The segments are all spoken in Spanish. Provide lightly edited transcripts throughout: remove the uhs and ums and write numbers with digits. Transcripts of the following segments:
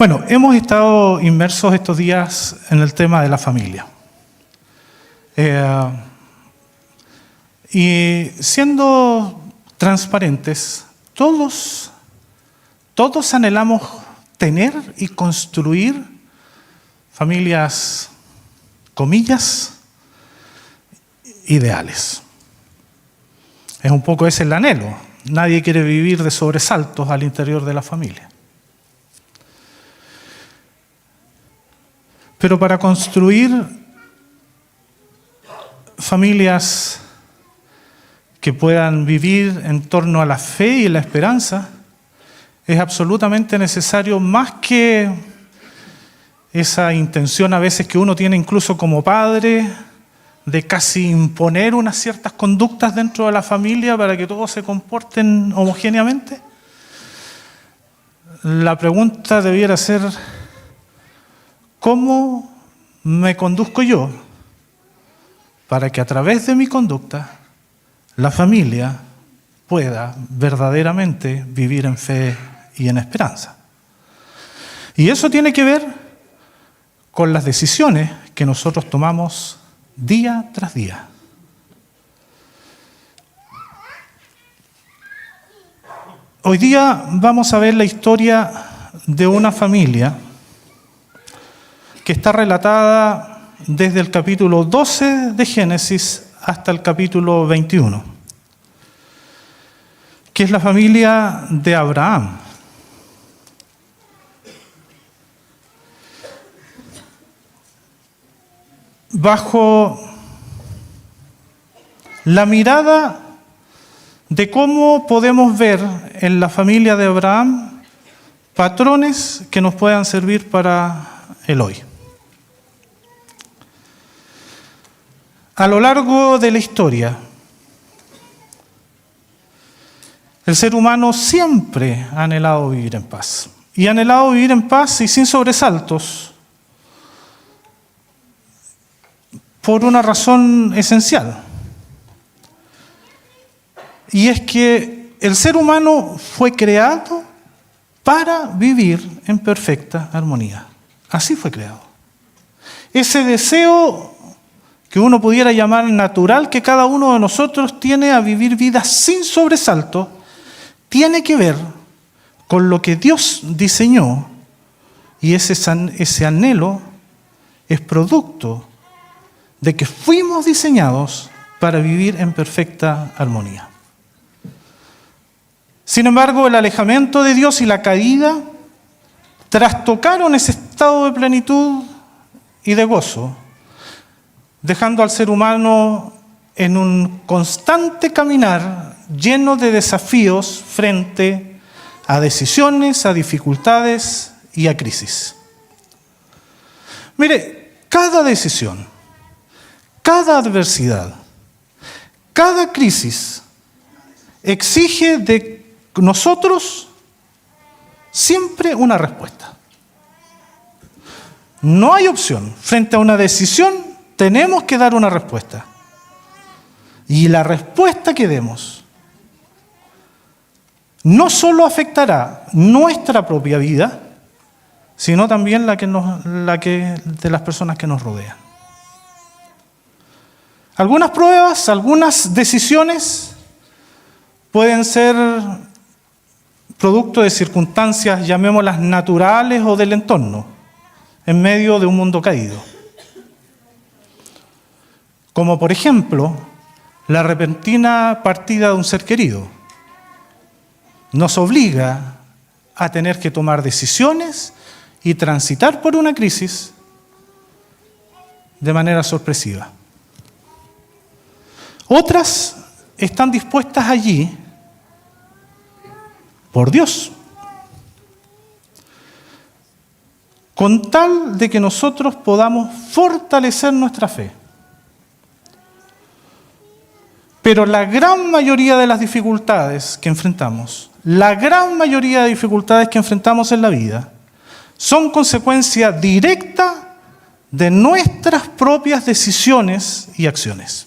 Bueno, hemos estado inmersos estos días en el tema de la familia. Y siendo transparentes, todos anhelamos tener y construir familias, comillas, ideales. Es un poco ese el anhelo. Nadie quiere vivir de sobresaltos al interior de la familia. Pero para construir familias que puedan vivir en torno a la fe y la esperanza, es absolutamente necesario, más que esa intención a veces que uno tiene incluso como padre, de casi imponer unas ciertas conductas dentro de la familia para que todos se comporten homogéneamente. La pregunta debiera ser: ¿cómo me conduzco yo para que a través de mi conducta la familia pueda verdaderamente vivir en fe y en esperanza? Y eso tiene que ver con las decisiones que nosotros tomamos día tras día. Hoy día vamos a ver la historia de una familia que está relatada desde el capítulo 12 de Génesis hasta el capítulo 21, que es la familia de Abraham. Bajo la mirada de cómo podemos ver en la familia de Abraham patrones que nos puedan servir para el hoy. A lo largo de la historia, el ser humano siempre ha anhelado vivir en paz. Y ha anhelado vivir en paz y sin sobresaltos, por una razón esencial. Y es que el ser humano fue creado para vivir en perfecta armonía. Así fue creado. Ese deseo que uno pudiera llamar natural que cada uno de nosotros tiene a vivir vidas sin sobresalto, tiene que ver con lo que Dios diseñó, y ese anhelo es producto de que fuimos diseñados para vivir en perfecta armonía. Sin embargo, el alejamiento de Dios y la caída trastocaron ese estado de plenitud y de gozo, dejando al ser humano en un constante caminar lleno de desafíos frente a decisiones, a dificultades y a crisis. Mire, cada decisión, cada adversidad, cada crisis exige de nosotros siempre una respuesta. No hay opción. Frente a una decisión tenemos que dar una respuesta. Y la respuesta que demos no solo afectará nuestra propia vida, sino también la de las personas que nos rodean. Algunas pruebas, algunas decisiones pueden ser producto de circunstancias, llamémoslas naturales o del entorno, en medio de un mundo caído. Como por ejemplo, la repentina partida de un ser querido. Nos obliga a tener que tomar decisiones y transitar por una crisis de manera sorpresiva. Otras están dispuestas allí por Dios, con tal de que nosotros podamos fortalecer nuestra fe. Pero la gran mayoría de las dificultades que enfrentamos, en la vida, son consecuencia directa de nuestras propias decisiones y acciones.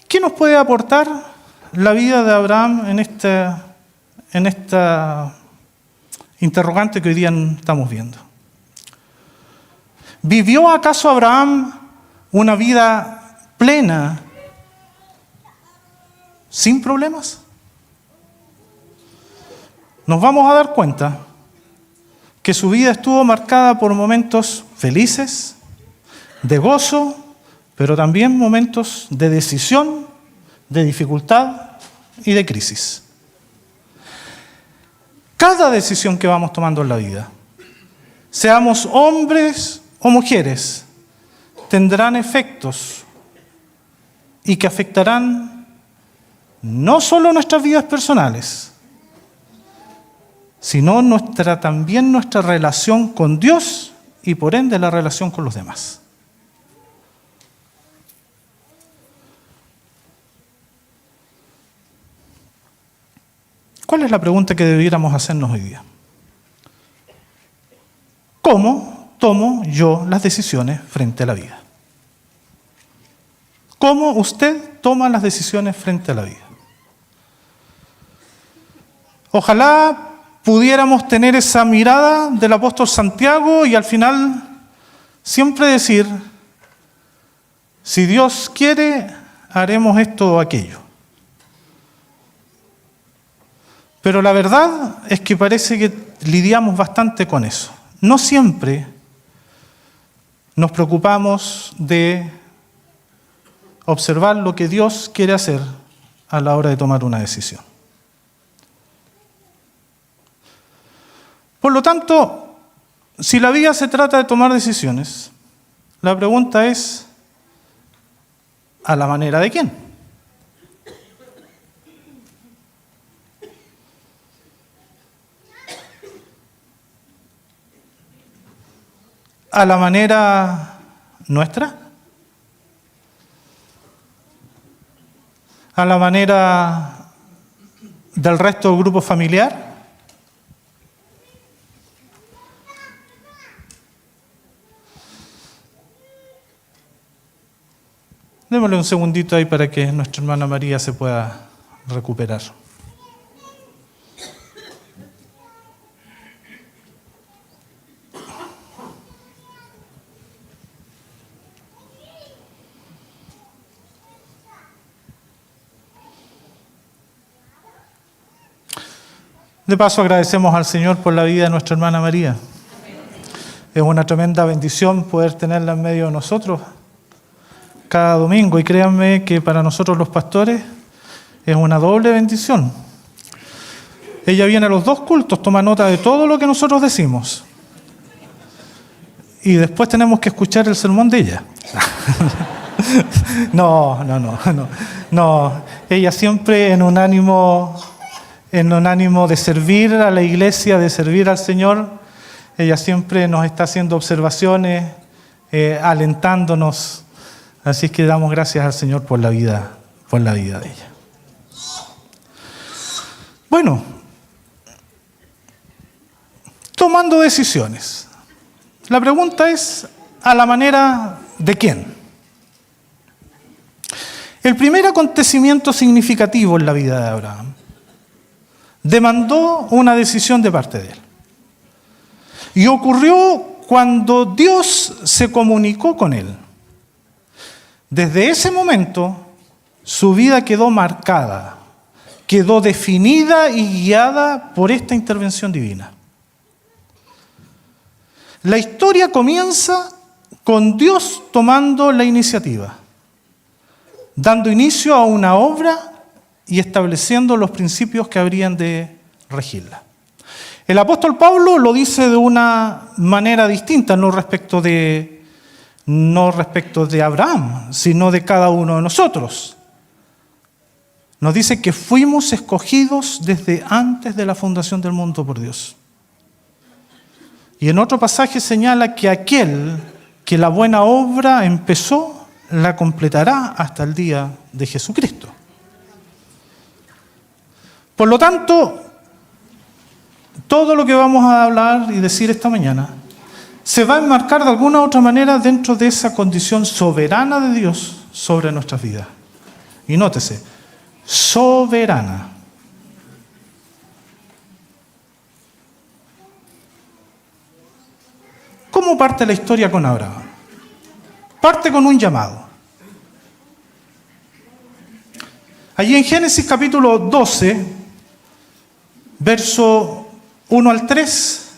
¿Qué nos puede aportar la vida de Abraham en en esta interrogante que hoy día estamos viendo. ¿Vivió acaso Abraham una vida plena sin problemas? Nos vamos a dar cuenta que su vida estuvo marcada por momentos felices, de gozo, pero también momentos de decisión, de dificultad y de crisis. Cada decisión que vamos tomando en la vida, seamos hombres o mujeres, tendrán efectos y que afectarán no solo nuestras vidas personales, sino también nuestra relación con Dios y por ende la relación con los demás. ¿Cuál es la pregunta que debiéramos hacernos hoy día? ¿Cómo tomo yo las decisiones frente a la vida? ¿Cómo usted toma las decisiones frente a la vida? Ojalá pudiéramos tener esa mirada del apóstol Santiago y al final siempre decir, si Dios quiere, haremos esto o aquello. Pero la verdad es que parece que lidiamos bastante con eso. No siempre nos preocupamos de observar lo que Dios quiere hacer a la hora de tomar una decisión. Por lo tanto, si la vida se trata de tomar decisiones, la pregunta es, ¿a la manera de quién? ¿A la manera nuestra? ¿A la manera del resto del grupo familiar? Démosle un segundito ahí para que nuestra hermana María se pueda recuperar. De paso agradecemos al Señor por la vida de nuestra hermana María. Es una tremenda bendición poder tenerla en medio de nosotros cada domingo y créanme que para nosotros los pastores es una doble bendición. Ella viene a los 2 cultos, toma nota de todo lo que nosotros decimos y después tenemos que escuchar el sermón de ella. No. Ella siempre en un ánimo de servir a la iglesia, de servir al Señor. Ella siempre nos está haciendo observaciones, alentándonos. Así es que damos gracias al Señor por la vida de ella. Bueno, tomando decisiones. La pregunta es, ¿a la manera de quién? El primer acontecimiento significativo en la vida de Abraham demandó una decisión de parte de él. Y ocurrió cuando Dios se comunicó con él. Desde ese momento, su vida quedó marcada, quedó definida y guiada por esta intervención divina. La historia comienza con Dios tomando la iniciativa, dando inicio a una obra y estableciendo los principios que habrían de regirla. El apóstol Pablo lo dice de una manera distinta, no respecto de Abraham, sino de cada uno de nosotros. Nos dice que fuimos escogidos desde antes de la fundación del mundo por Dios. Y en otro pasaje señala que aquel que la buena obra empezó, la completará hasta el día de Jesucristo. Por lo tanto, todo lo que vamos a hablar y decir esta mañana se va a enmarcar de alguna u otra manera dentro de esa condición soberana de Dios sobre nuestras vidas. Y nótese, soberana. ¿Cómo parte la historia con Abraham? Parte con un llamado. Allí en Génesis capítulo 12, verso 1 al 3,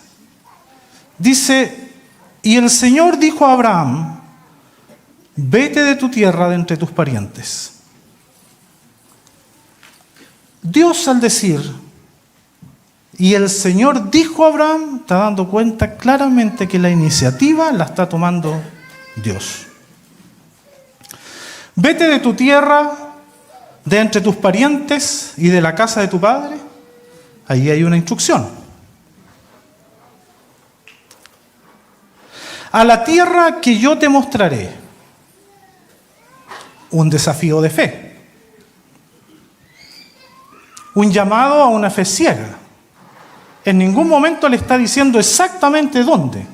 dice: y el Señor dijo a Abraham: vete de tu tierra, de entre tus parientes. Dios, al decir y el Señor dijo a Abraham, está dando cuenta claramente que la iniciativa la está tomando Dios. Vete de tu tierra, de entre tus parientes y de la casa de tu padre. Ahí hay una instrucción. A la tierra que yo te mostraré. Un desafío de fe. Un llamado a una fe ciega. En ningún momento le está diciendo exactamente dónde.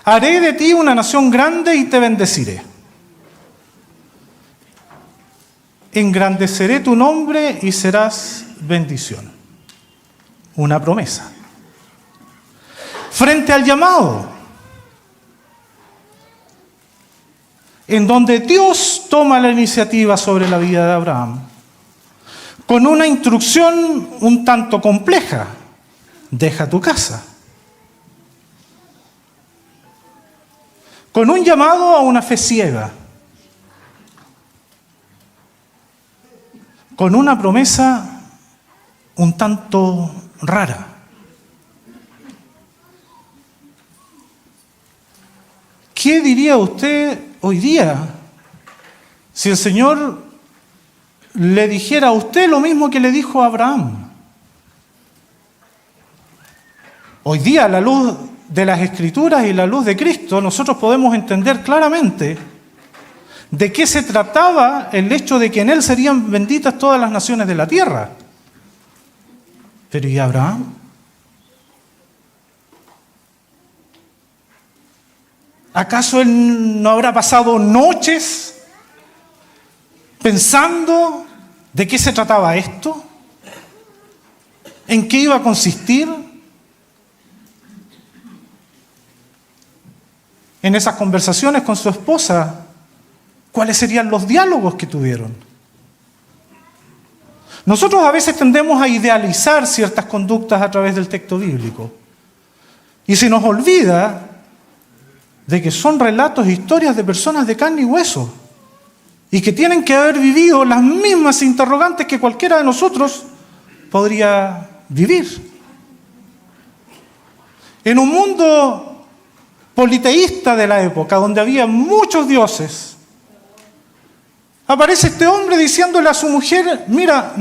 Haré de ti una nación grande y te bendeciré. Engrandeceré tu nombre y serás bendición. Una promesa. Frente al llamado, en donde Dios toma la iniciativa sobre la vida de Abraham, con una instrucción un tanto compleja: deja tu casa. Con un llamado a una fe ciega. Con una promesa un tanto rara. ¿Qué diría usted hoy día si el Señor le dijera a usted lo mismo que le dijo a Abraham? Hoy día, a la luz de las Escrituras y la luz de Cristo, nosotros podemos entender claramente de qué se trataba el hecho de que en Él serían benditas todas las naciones de la tierra. Pero ¿y Abraham? ¿Acaso él no habrá pasado noches pensando de qué se trataba esto? ¿En qué iba a consistir? En esas conversaciones con su esposa, ¿cuáles serían los diálogos que tuvieron? Nosotros a veces tendemos a idealizar ciertas conductas a través del texto bíblico. Y se nos olvida de que son relatos e historias de personas de carne y hueso. Y que tienen que haber vivido las mismas interrogantes que cualquiera de nosotros podría vivir. En un mundo politeísta de la época, donde había muchos dioses, aparece este hombre diciéndole a su mujer: mira,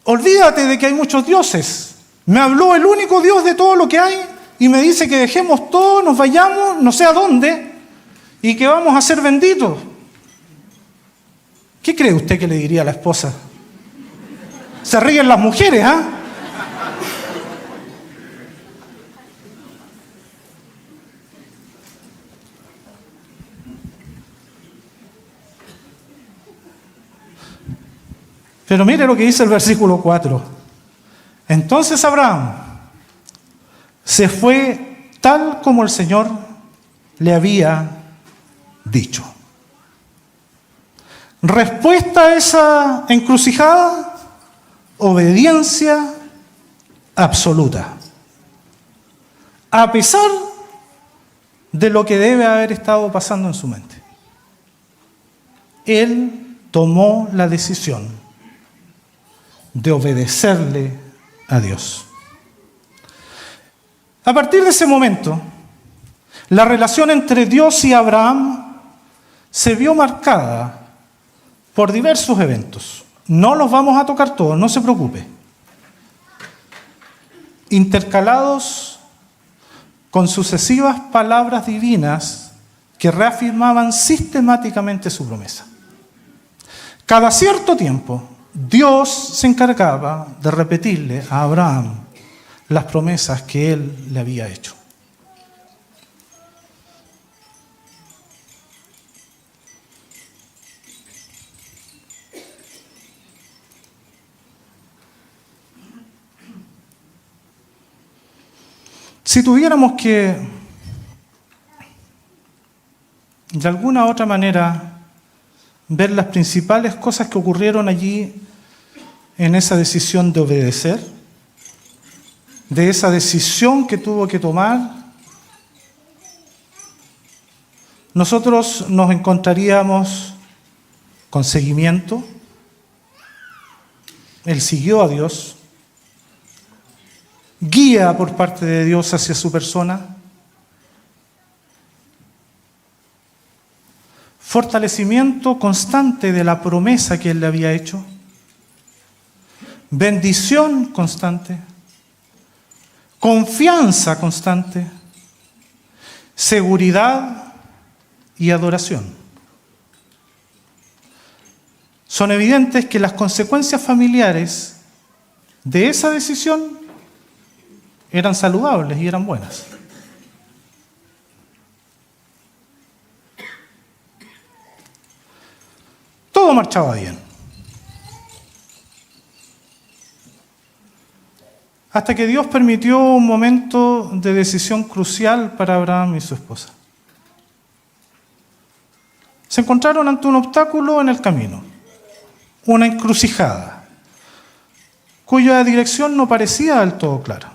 olvídate de que hay muchos dioses. Me habló el único Dios de todo lo que hay y me dice que dejemos todo, nos vayamos, no sé a dónde, y que vamos a ser benditos. ¿Qué cree usted que le diría a la esposa? Se ríen las mujeres, ¿ah? Pero mire lo que dice el versículo 4. Entonces Abraham se fue tal como el Señor le había dicho. Respuesta a esa encrucijada: obediencia absoluta. A pesar de lo que debe haber estado pasando en su mente. Él tomó la decisión de obedecerle a Dios. A partir de ese momento, la relación entre Dios y Abraham se vio marcada por diversos eventos. No los vamos a tocar todos, no se preocupe. Intercalados con sucesivas palabras divinas que reafirmaban sistemáticamente su promesa. Cada cierto tiempo, Dios se encargaba de repetirle a Abraham las promesas que él le había hecho. Si tuviéramos que, de alguna u otra manera, ver las principales cosas que ocurrieron allí en esa decisión de obedecer, de esa decisión que tuvo que tomar, nosotros nos encontraríamos con seguimiento. Él siguió a Dios, guía por parte de Dios hacia su persona, fortalecimiento constante de la promesa que Él le había hecho, bendición constante, confianza constante, seguridad y adoración. Son evidentes que las consecuencias familiares de esa decisión eran saludables y eran buenas. Todo marchaba bien. Hasta que Dios permitió un momento de decisión crucial para Abraham y su esposa. Se encontraron ante un obstáculo en el camino, una encrucijada, cuya dirección no parecía del todo clara.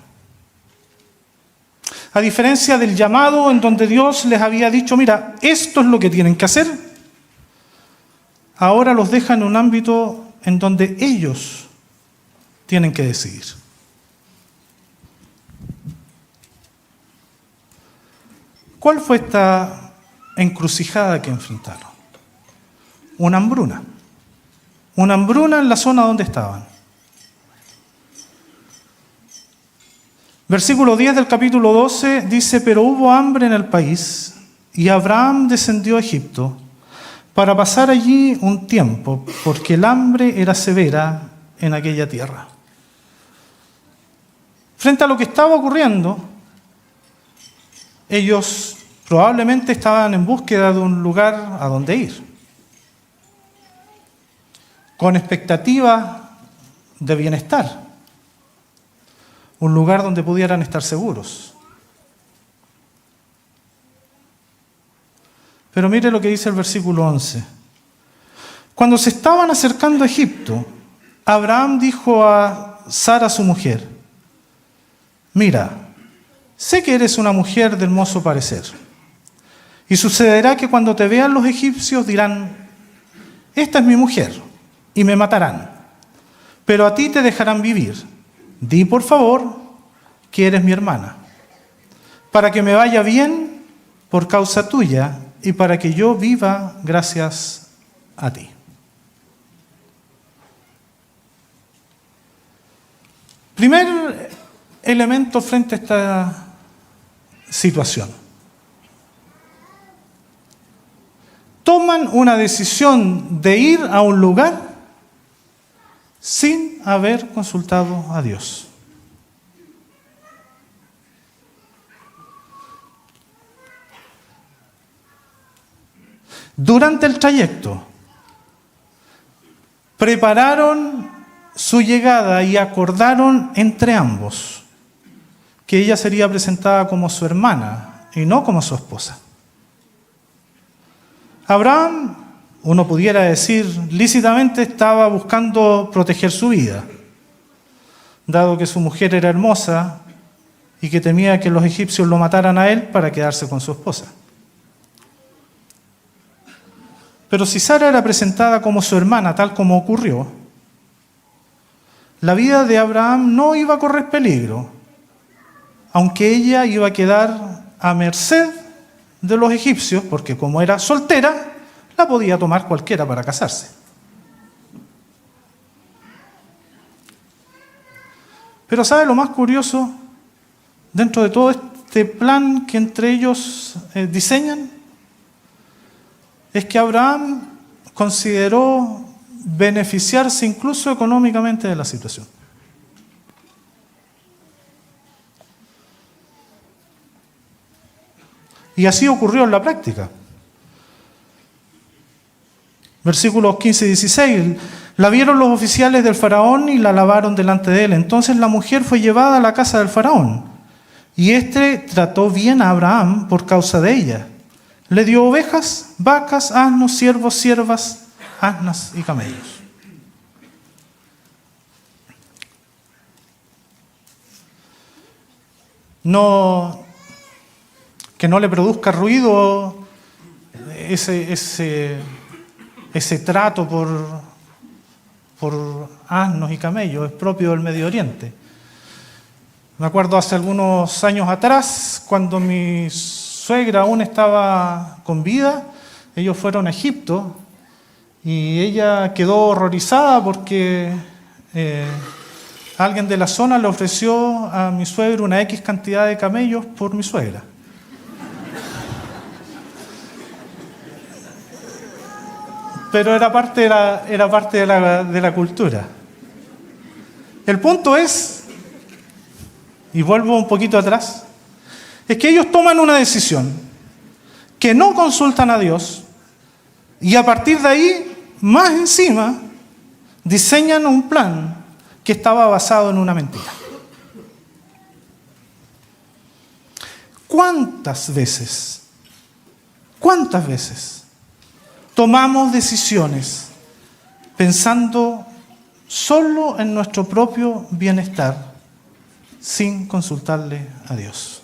A diferencia del llamado en donde Dios les había dicho, mira, esto es lo que tienen que hacer, ahora los deja en un ámbito en donde ellos tienen que decidir. ¿Cuál fue esta encrucijada que enfrentaron? Una hambruna. Una hambruna en la zona donde estaban. Versículo 10 del capítulo 12 dice, pero hubo hambre en el país y Abraham descendió a Egipto para pasar allí un tiempo, porque el hambre era severa en aquella tierra. Frente a lo que estaba ocurriendo, ellos probablemente estaban en búsqueda de un lugar a donde ir, con expectativa de bienestar, un lugar donde pudieran estar seguros. Pero mire lo que dice el versículo 11. Cuando se estaban acercando a Egipto, Abraham dijo a Sara, su mujer, mira, sé que eres una mujer de hermoso parecer, y sucederá que cuando te vean los egipcios dirán, esta es mi mujer, y me matarán, pero a ti te dejarán vivir. Di por favor que eres mi hermana, para que me vaya bien por causa tuya y para que yo viva gracias a ti. Primer elemento frente a esta situación. Toman una decisión de ir a un lugar sin haber consultado a Dios. Durante el trayecto, prepararon su llegada y acordaron entre ambos que ella sería presentada como su hermana y no como su esposa. Abraham, uno pudiera decir lícitamente, estaba buscando proteger su vida, dado que su mujer era hermosa y que temía que los egipcios lo mataran a él para quedarse con su esposa. Pero si Sara era presentada como su hermana, tal como ocurrió, la vida de Abraham no iba a correr peligro, aunque ella iba a quedar a merced de los egipcios, porque como era soltera, la podía tomar cualquiera para casarse. Pero ¿sabe lo más curioso dentro de todo este plan que entre ellos diseñan? Es que Abraham consideró beneficiarse incluso económicamente de la situación. Y así ocurrió en la práctica. Versículos 15 y 16. La vieron los oficiales del faraón y la lavaron delante de él. Entonces la mujer fue llevada a la casa del faraón. Y éste trató bien a Abraham por causa de ella. Le dio ovejas, vacas, asnos, siervos, siervas, asnas y camellos. Que no le produzca ruido ese trato por asnos y camellos, es propio del Medio Oriente. Me acuerdo hace algunos años atrás, cuando mi suegra aún estaba con vida, ellos fueron a Egipto y ella quedó horrorizada porque alguien de la zona le ofreció a mi suegro una X cantidad de camellos por mi suegra. Pero era parte de la cultura. El punto es, y vuelvo un poquito atrás, es que ellos toman una decisión que no consultan a Dios y a partir de ahí, más encima, diseñan un plan que estaba basado en una mentira. ¿Cuántas veces tomamos decisiones pensando solo en nuestro propio bienestar sin consultarle a Dios?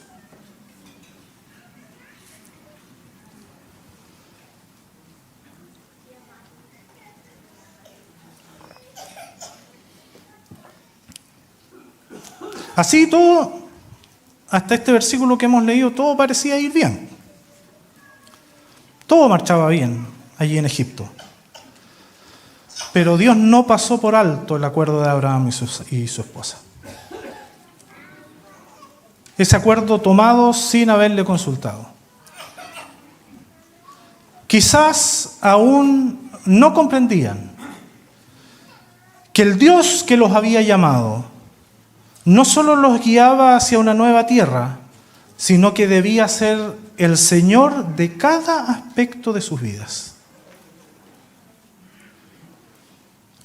Así todo, hasta este versículo que hemos leído, todo parecía ir bien. Todo marchaba bien allí en Egipto. Pero Dios no pasó por alto el acuerdo de Abraham y su esposa. Ese acuerdo tomado sin haberle consultado. Quizás aún no comprendían que el Dios que los había llamado no solo los guiaba hacia una nueva tierra, sino que debía ser el Señor de cada aspecto de sus vidas.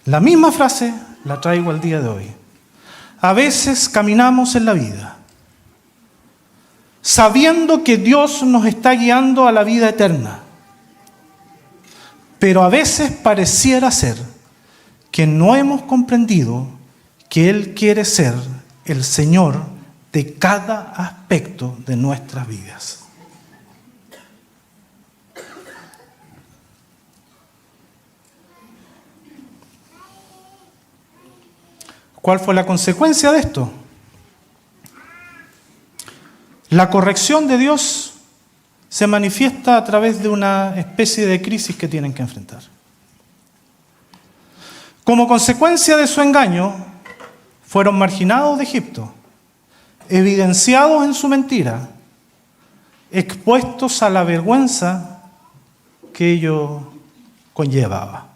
La misma frase la traigo al día de hoy. A veces caminamos en la vida sabiendo que Dios nos está guiando a la vida eterna, pero a veces pareciera ser que no hemos comprendido que Él quiere ser el Señor de cada aspecto de nuestras vidas. ¿Cuál fue la consecuencia de esto? La corrección de Dios se manifiesta a través de una especie de crisis que tienen que enfrentar. Como consecuencia de su engaño, fueron marginados de Egipto, evidenciados en su mentira, expuestos a la vergüenza que ello conllevaba.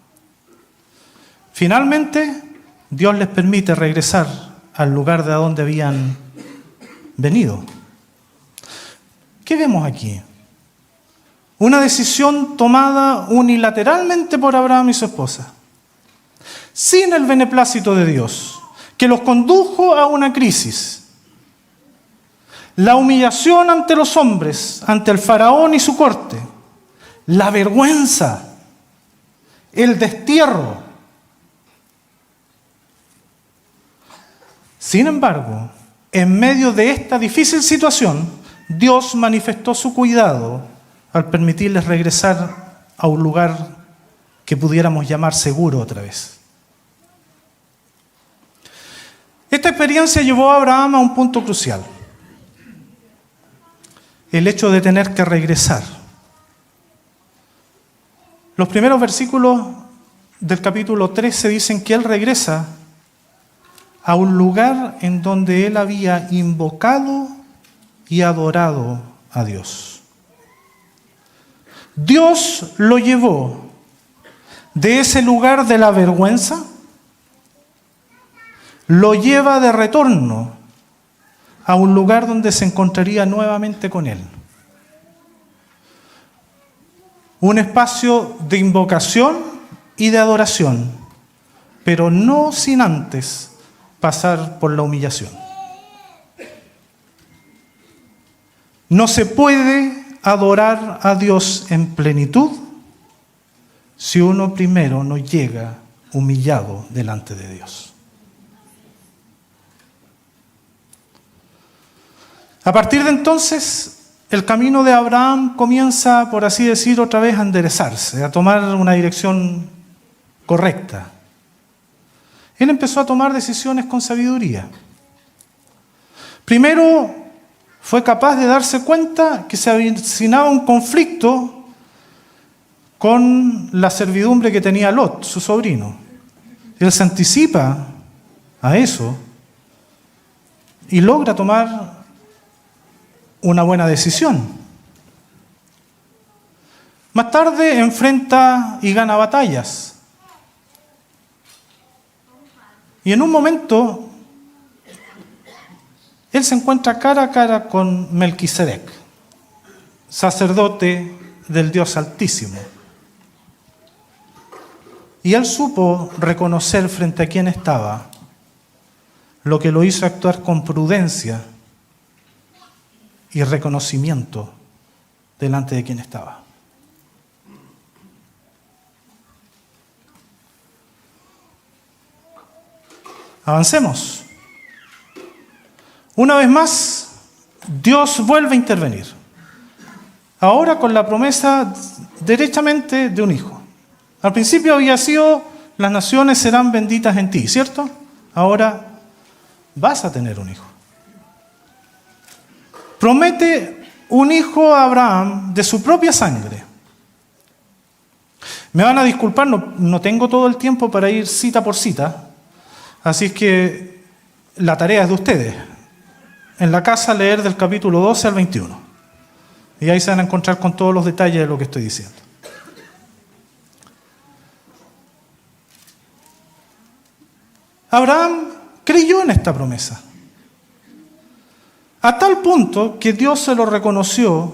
Finalmente, Dios les permite regresar al lugar de donde habían venido. ¿Qué vemos aquí? Una decisión tomada unilateralmente por Abraham y su esposa, sin el beneplácito de Dios, que los condujo a una crisis. La humillación ante los hombres, ante el faraón y su corte, la vergüenza, el destierro. Sin embargo, en medio de esta difícil situación, Dios manifestó su cuidado al permitirles regresar a un lugar que pudiéramos llamar seguro otra vez. Esta experiencia llevó a Abraham a un punto crucial. El hecho de tener que regresar. Los primeros versículos del capítulo 13 dicen que él regresa a un lugar en donde él había invocado y adorado a Dios. Dios lo llevó de ese lugar de la vergüenza, lo lleva de retorno a un lugar donde se encontraría nuevamente con Él. Un espacio de invocación y de adoración, pero no sin antes pasar por la humillación. No se puede adorar a Dios en plenitud si uno primero no llega humillado delante de Dios. A partir de entonces, el camino de Abraham comienza, por así decir, otra vez a enderezarse, a tomar una dirección correcta. Él empezó a tomar decisiones con sabiduría. Primero, fue capaz de darse cuenta que se avecinaba un conflicto con la servidumbre que tenía Lot, su sobrino. Él se anticipa a eso y logra tomar una buena decisión. Más tarde enfrenta y gana batallas. Y en un momento, él se encuentra cara a cara con Melquisedec, sacerdote del Dios Altísimo. Y él supo reconocer frente a quién estaba, lo que lo hizo actuar con prudencia y reconocimiento delante de quien estaba. Avancemos. Una vez más, Dios vuelve a intervenir. Ahora con la promesa derechamente de un hijo. Al principio había sido, las naciones serán benditas en ti, ¿cierto? Ahora vas a tener un hijo. Promete un hijo a Abraham de su propia sangre. Me van a disculpar, no tengo todo el tiempo para ir cita por cita, así es que la tarea es de ustedes. En la casa leer del capítulo 12 al 21. Y ahí se van a encontrar con todos los detalles de lo que estoy diciendo. Abraham creyó en esta promesa. A tal punto que Dios se lo reconoció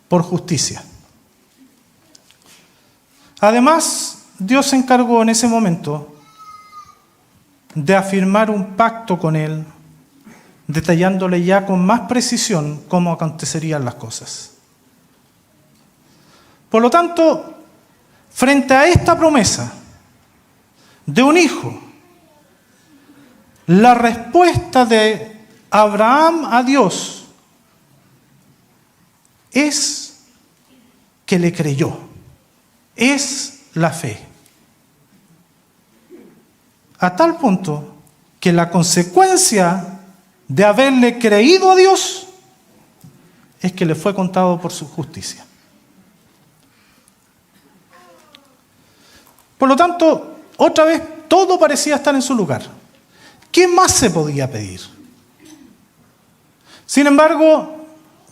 por justicia. Además, Dios se encargó en ese momento de afirmar un pacto con él, detallándole ya con más precisión cómo acontecerían las cosas. Por lo tanto, frente a esta promesa de un hijo, la respuesta de Abraham a Dios es que le creyó, es la fe. A tal punto que la consecuencia de haberle creído a Dios es que le fue contado por su justicia. Por lo tanto, otra vez todo parecía estar en su lugar. ¿Qué más se podía pedir? Sin embargo,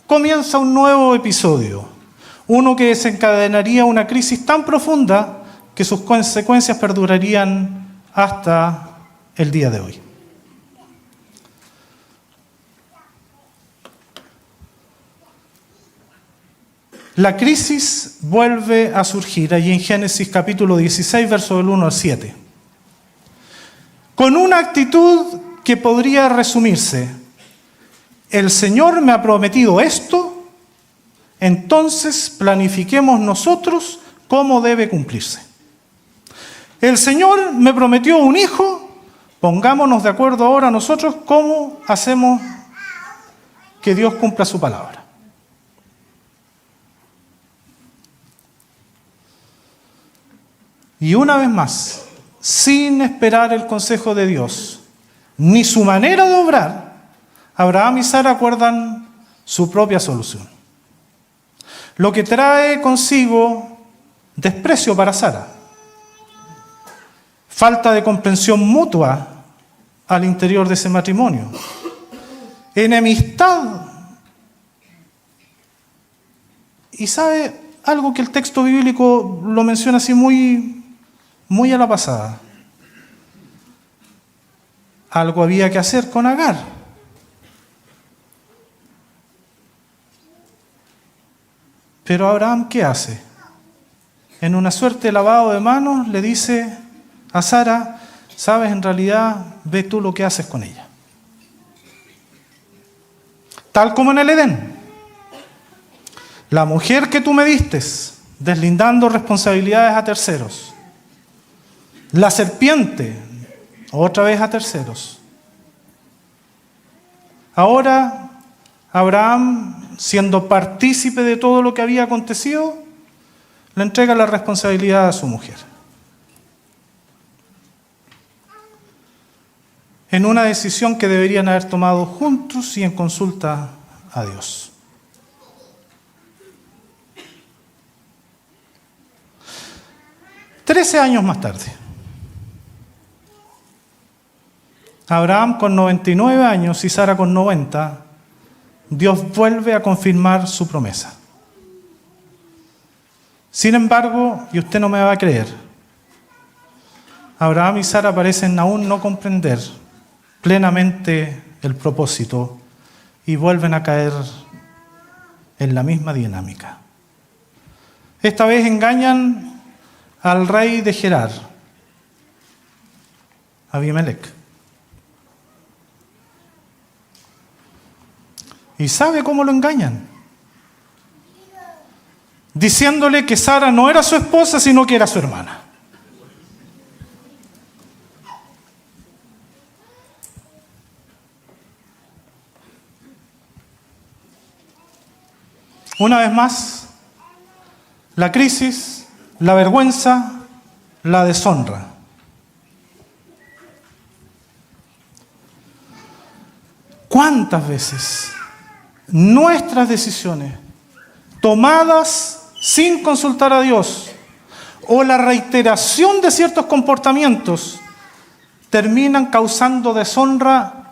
comienza un nuevo episodio, uno que desencadenaría una crisis tan profunda que sus consecuencias perdurarían hasta el día de hoy. La crisis vuelve a surgir allí en Génesis capítulo 16, verso del 1 al 7. Con una actitud que podría resumirse: el Señor me ha prometido esto, entonces planifiquemos nosotros cómo debe cumplirse. El Señor me prometió un hijo, pongámonos de acuerdo ahora nosotros cómo hacemos que Dios cumpla su palabra. Y una vez más, sin esperar el consejo de Dios, ni su manera de obrar, Abraham y Sara acuerdan su propia solución. Lo que trae consigo desprecio para Sara, falta de comprensión mutua al interior de ese matrimonio, enemistad. Y sabe algo que el texto bíblico lo menciona así muy a la pasada. Algo había que hacer con Agar. Pero Abraham, ¿qué hace? En una suerte de lavado de manos le dice a Sara: sabes, en realidad, ve tú lo que haces con ella. Tal como en el Edén. La mujer que tú me diste, deslindando responsabilidades a terceros. La serpiente, otra vez a terceros. Ahora, Abraham, siendo partícipe de todo lo que había acontecido, le entrega la responsabilidad a su mujer. En una decisión que deberían haber tomado juntos y en consulta a Dios. Trece años más tarde, Abraham con 99 años y Sara con 90, Dios vuelve a confirmar su promesa. Sin embargo, y usted no me va a creer, Abraham y Sara parecen aún no comprender plenamente el propósito y vuelven a caer en la misma dinámica. Esta vez engañan al rey de Gerar, Abimelec. ¿Y sabe cómo lo engañan? Diciéndole que Sara no era su esposa, sino que era su hermana. Una vez más, la crisis, la vergüenza, la deshonra. ¿Cuántas veces nuestras decisiones, tomadas sin consultar a Dios, o la reiteración de ciertos comportamientos, terminan causando deshonra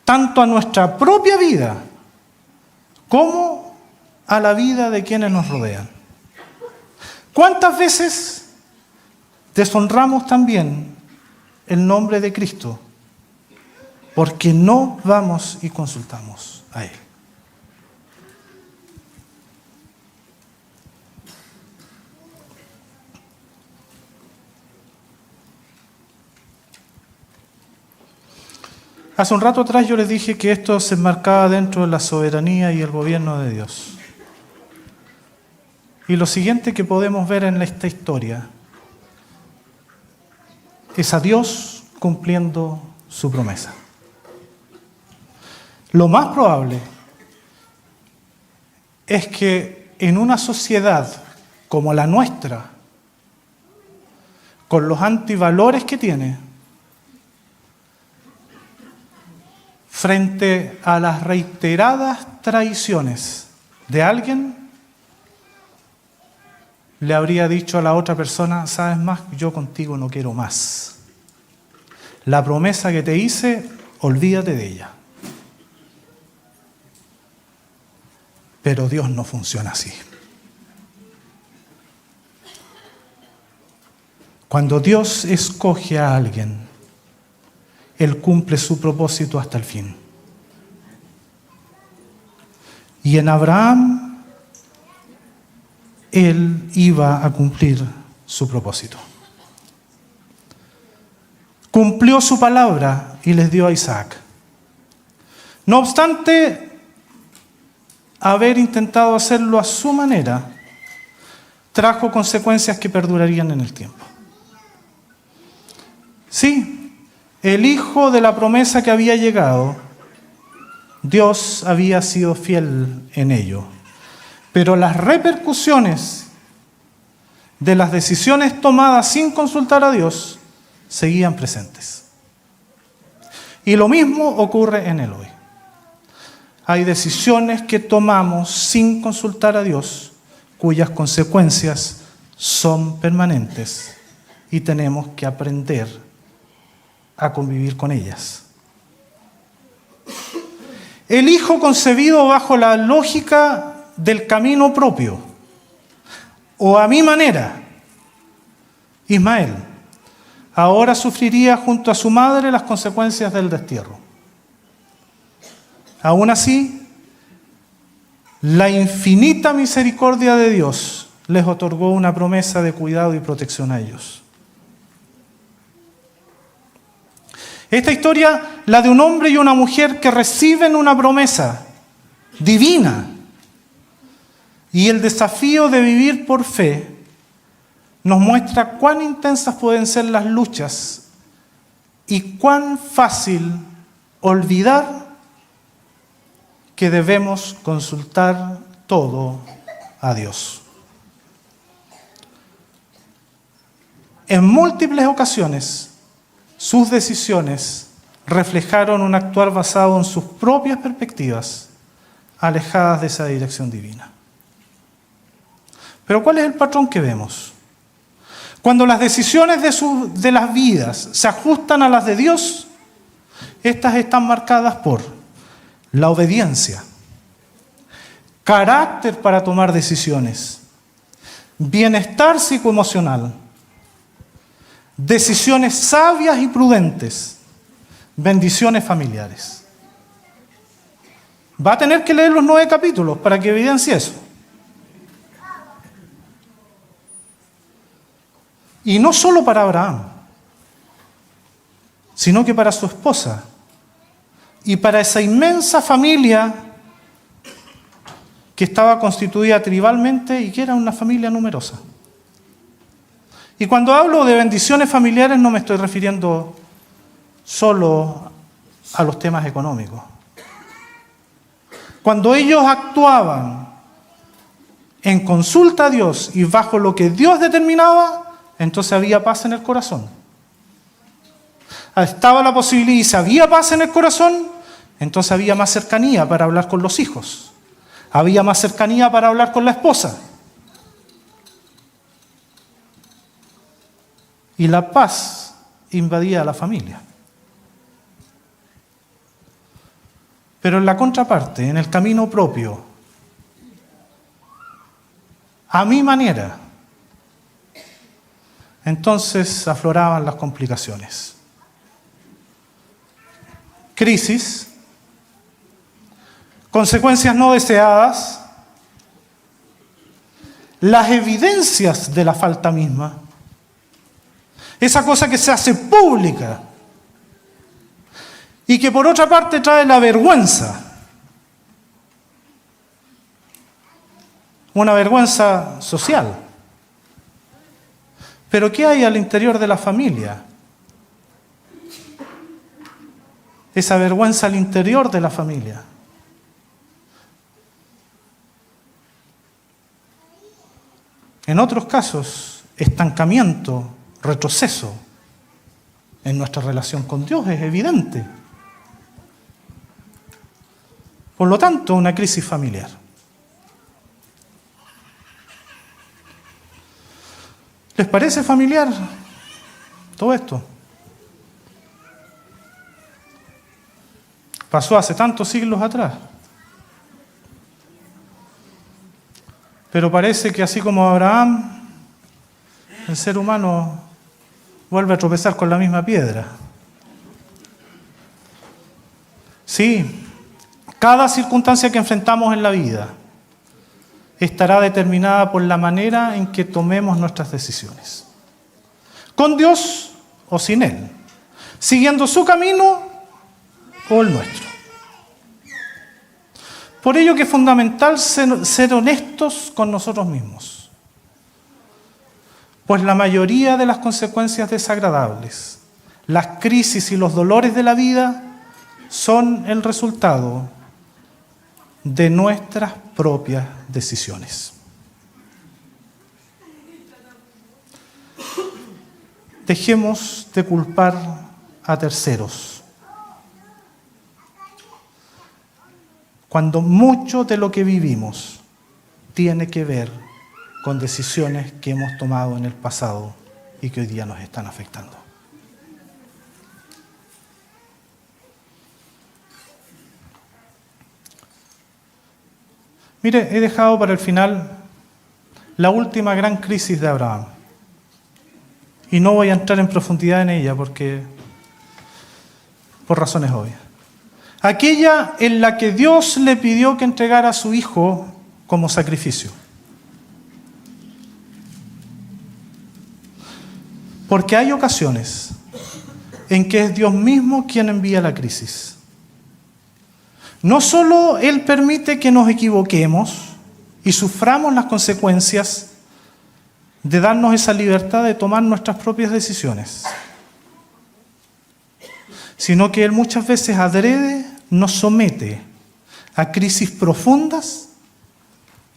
tanto a nuestra propia vida como a la vida de quienes nos rodean? ¿Cuántas veces deshonramos también el nombre de Cristo porque no vamos y consultamos a Él? Hace un rato atrás yo les dije que esto se enmarcaba dentro de la soberanía y el gobierno de Dios. Y lo siguiente que podemos ver en esta historia es a Dios cumpliendo su promesa. Lo más probable es que en una sociedad como la nuestra, con los antivalores que tiene, frente a las reiteradas traiciones de alguien, le habría dicho a la otra persona: ¿sabes más? Yo contigo no quiero más. La promesa que te hice, olvídate de ella. Pero Dios no funciona así. Cuando Dios escoge a alguien, Él cumple su propósito hasta el fin. Y en Abraham, Él iba a cumplir su propósito. Cumplió su palabra y les dio a Isaac. No obstante haber intentado hacerlo a su manera, trajo consecuencias que perdurarían en el tiempo. Sí, el hijo de la promesa que había llegado, Dios había sido fiel en ello. Pero las repercusiones de las decisiones tomadas sin consultar a Dios seguían presentes. Y lo mismo ocurre en el hoy. Hay decisiones que tomamos sin consultar a Dios, cuyas consecuencias son permanentes y tenemos que aprender a convivir con ellas. El hijo concebido bajo la lógica del camino propio, o a mi manera, Ismael, ahora sufriría junto a su madre las consecuencias del destierro. Aún así, la infinita misericordia de Dios les otorgó una promesa de cuidado y protección a ellos. Esta historia, la de un hombre y una mujer que reciben una promesa divina Y el desafío de vivir por fe nos muestra cuán intensas pueden ser las luchas y cuán fácil olvidar que debemos consultar todo a Dios. En múltiples ocasiones, sus decisiones reflejaron un actuar basado en sus propias perspectivas, alejadas de esa dirección divina. Pero ¿cuál es el patrón que vemos? Cuando las decisiones de las vidas se ajustan a las de Dios, estas están marcadas por la obediencia, carácter para tomar decisiones, bienestar psicoemocional, decisiones sabias y prudentes, bendiciones familiares. Va a tener que leer los 9 capítulos para que evidencie eso. Y no solo para Abraham, sino que para su esposa y para esa inmensa familia que estaba constituida tribalmente y que era una familia numerosa. Y cuando hablo de bendiciones familiares no me estoy refiriendo solo a los temas económicos. Cuando ellos actuaban en consulta a Dios y bajo lo que Dios determinaba, entonces había paz en el corazón. Estaba la posibilidad y si había paz en el corazón, entonces había más cercanía para hablar con los hijos. Había más cercanía para hablar con la esposa. Y la paz invadía a la familia. Pero en la contraparte, en el camino propio, a mi manera, entonces afloraban las complicaciones. Crisis, consecuencias no deseadas, las evidencias de la falta misma, esa cosa que se hace pública y que por otra parte trae la vergüenza, una vergüenza social. Pero ¿qué hay al interior de la familia? Esa vergüenza al interior de la familia. En otros casos, estancamiento, retroceso en nuestra relación con Dios es evidente. Por lo tanto, una crisis familiar. ¿Les parece familiar todo esto? Pasó hace tantos siglos atrás. Pero parece que así como Abraham, el ser humano vuelve a tropezar con la misma piedra. Sí, cada circunstancia que enfrentamos en la vida estará determinada por la manera en que tomemos nuestras decisiones. Con Dios o sin Él. Siguiendo su camino o el nuestro. Por ello que es fundamental ser honestos con nosotros mismos. Pues la mayoría de las consecuencias desagradables, las crisis y los dolores de la vida son el resultado de nuestras propias decisiones. Dejemos de culpar a terceros. Cuando mucho de lo que vivimos tiene que ver con decisiones que hemos tomado en el pasado y que hoy día nos están afectando. Mire, he dejado para el final la última gran crisis de Abraham. Y no voy a entrar en profundidad en ella por razones obvias. Aquella en la que Dios le pidió que entregara a su hijo como sacrificio. Porque hay ocasiones en que es Dios mismo quien envía la crisis. No solo Él permite que nos equivoquemos, y suframos las consecuencias de darnos esa libertad de tomar nuestras propias decisiones, sino que Él muchas veces adrede nos somete a crisis profundas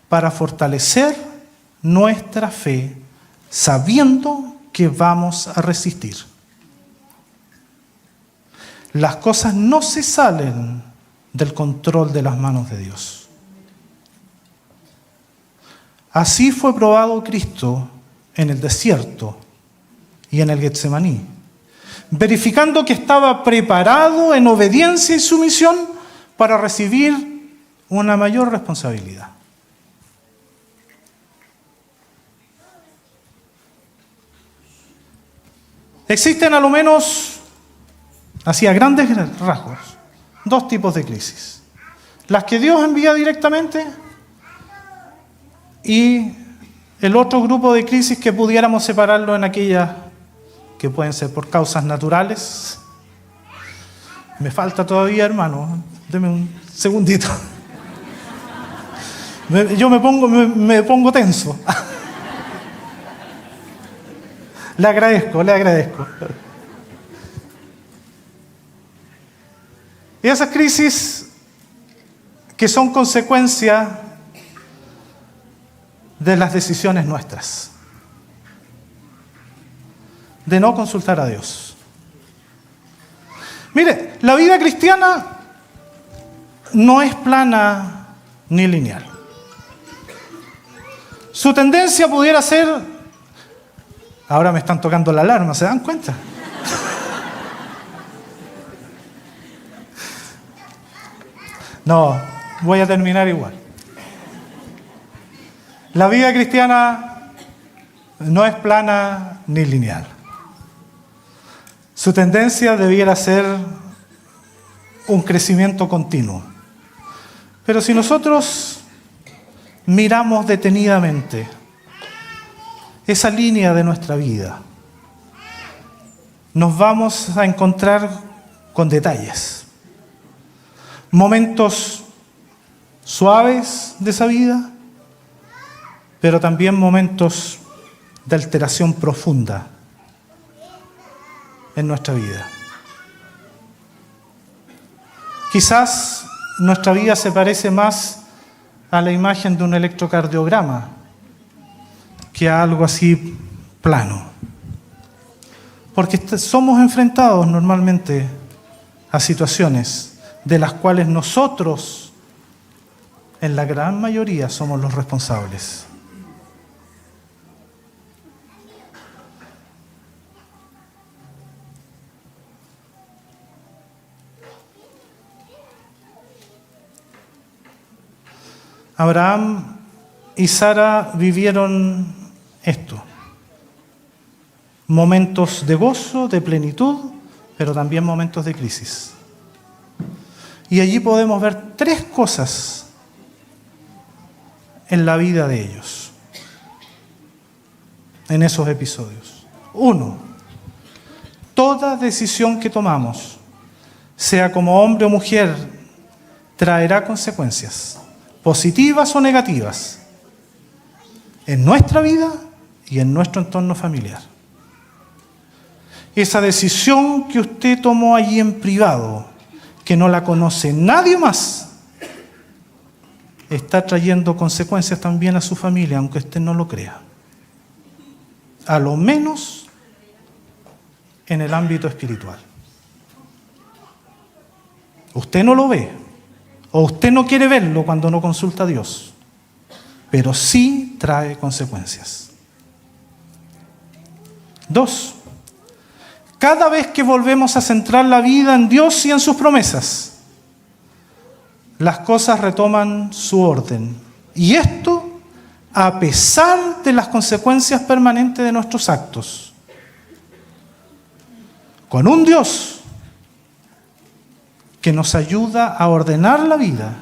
para fortalecer nuestra fe, sabiendo que vamos a resistir. Las cosas no se salen del control de las manos de Dios. Así fue probado Cristo en el desierto y en el Getsemaní, verificando que estaba preparado en obediencia y sumisión para recibir una mayor responsabilidad. Existen a lo menos, así a grandes rasgos, dos tipos de crisis. Las que Dios envía directamente y el otro grupo de crisis que pudiéramos separarlo en aquellas que pueden ser por causas naturales. Me falta todavía, hermano. Deme un segundito. Yo me pongo tenso. Le agradezco. Y esas crisis que son consecuencia de las decisiones nuestras, de no consultar a Dios. Mire, la vida cristiana no es plana ni lineal. Su tendencia pudiera ser, ahora me están tocando la alarma, ¿se dan cuenta? No, voy a terminar igual. La vida cristiana no es plana ni lineal. Su tendencia debiera ser un crecimiento continuo. Pero si nosotros miramos detenidamente esa línea de nuestra vida, nos vamos a encontrar con detalles, momentos suaves de esa vida, pero también momentos de alteración profunda en nuestra vida. Quizás nuestra vida se parece más a la imagen de un electrocardiograma que a algo así plano. Porque somos enfrentados normalmente a situaciones de las cuales nosotros, en la gran mayoría, somos los responsables. Abraham y Sara vivieron esto. Momentos de gozo, de plenitud, pero también momentos de crisis. Y allí podemos ver tres cosas en la vida de ellos, en esos episodios. Uno, toda decisión que tomamos, sea como hombre o mujer, traerá consecuencias, positivas o negativas, en nuestra vida y en nuestro entorno familiar. Esa decisión que usted tomó allí en privado, que no la conoce nadie más, está trayendo consecuencias también a su familia, aunque usted no lo crea. A lo menos en el ámbito espiritual. Usted no lo ve, o usted no quiere verlo cuando no consulta a Dios, pero sí trae consecuencias. 2. Cada vez que volvemos a centrar la vida en Dios y en sus promesas, las cosas retoman su orden. Y esto a pesar de las consecuencias permanentes de nuestros actos. Con un Dios que nos ayuda a ordenar la vida,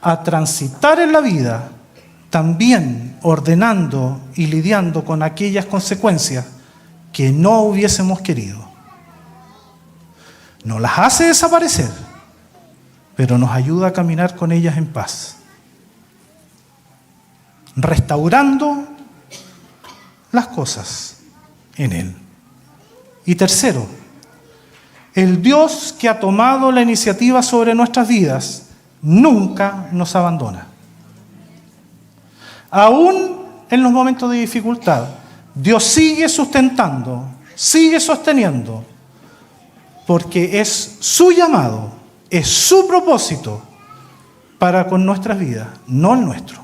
a transitar en la vida, también ordenando y lidiando con aquellas consecuencias que no hubiésemos querido. No las hace desaparecer, pero nos ayuda a caminar con ellas en paz. restaurando las cosas en Él. Y tercero, el Dios que ha tomado la iniciativa sobre nuestras vidas nunca nos abandona. Aún en los momentos de dificultad, Dios sigue sustentando, sigue sosteniendo, porque es su llamado, es su propósito para con nuestras vidas, no el nuestro.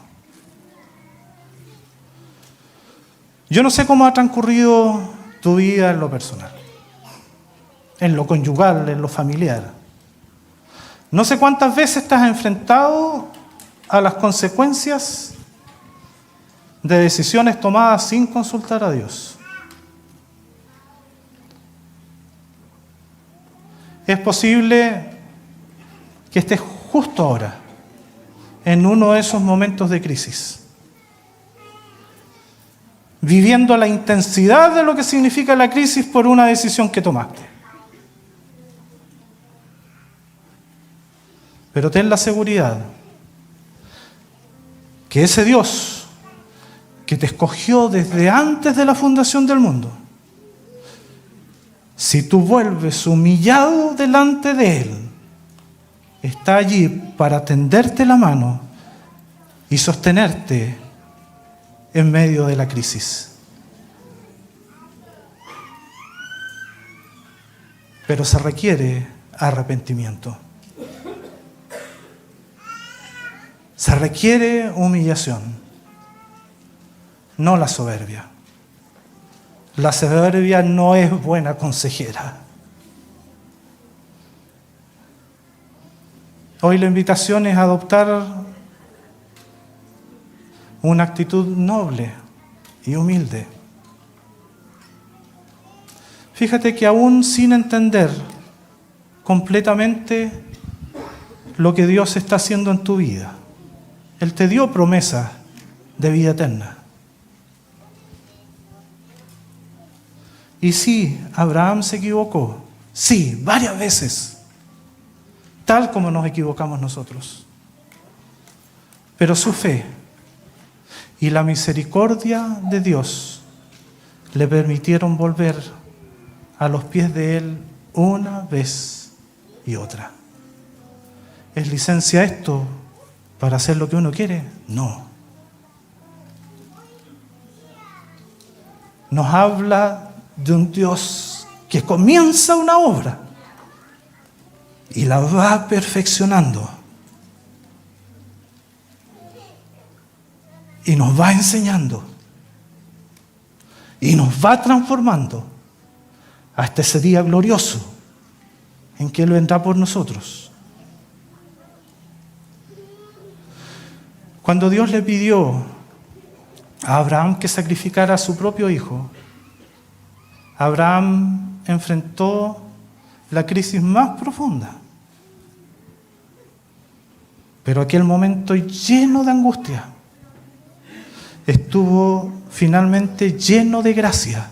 Yo no sé cómo ha transcurrido tu vida en lo personal, en lo conyugal, en lo familiar. No sé cuántas veces te has enfrentado a las consecuencias de decisiones tomadas sin consultar a Dios. Es posible que estés justo ahora en uno de esos momentos de crisis, viviendo la intensidad de lo que significa la crisis por una decisión que tomaste. Pero ten la seguridad que ese Dios que te escogió desde antes de la fundación del mundo, si tú vuelves humillado delante de Él, está allí para tenderte la mano y sostenerte en medio de la crisis. Pero se requiere arrepentimiento. Se requiere humillación, no la soberbia. La soberbia no es buena consejera. Hoy la invitación es adoptar una actitud noble y humilde. Fíjate que aún sin entender completamente lo que Dios está haciendo en tu vida, Él te dio promesa de vida eterna. Y sí, Abraham se equivocó. Sí, varias veces. Tal como nos equivocamos nosotros. Pero su fe y la misericordia de Dios le permitieron volver a los pies de Él una vez y otra. ¿Es licencia esto para hacer lo que uno quiere? No. Nos habla de un Dios que comienza una obra y la va perfeccionando y nos va enseñando y nos va transformando hasta ese día glorioso en que Él vendrá por nosotros. Cuando Dios le pidió a Abraham que sacrificara a su propio hijo, Abraham enfrentó la crisis más profunda. Pero aquel momento lleno de angustia estuvo finalmente lleno de gracia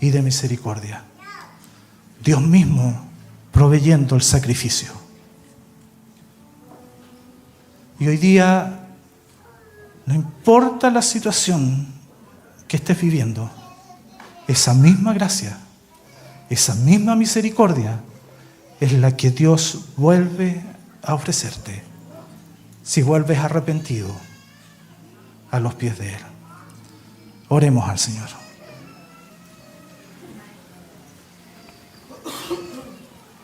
y de misericordia. Dios mismo proveyendo el sacrificio. Y hoy día, no importa la situación que estés viviendo, esa misma gracia, esa misma misericordia es la que Dios vuelve a ofrecerte si vuelves arrepentido a los pies de Él. Oremos al Señor.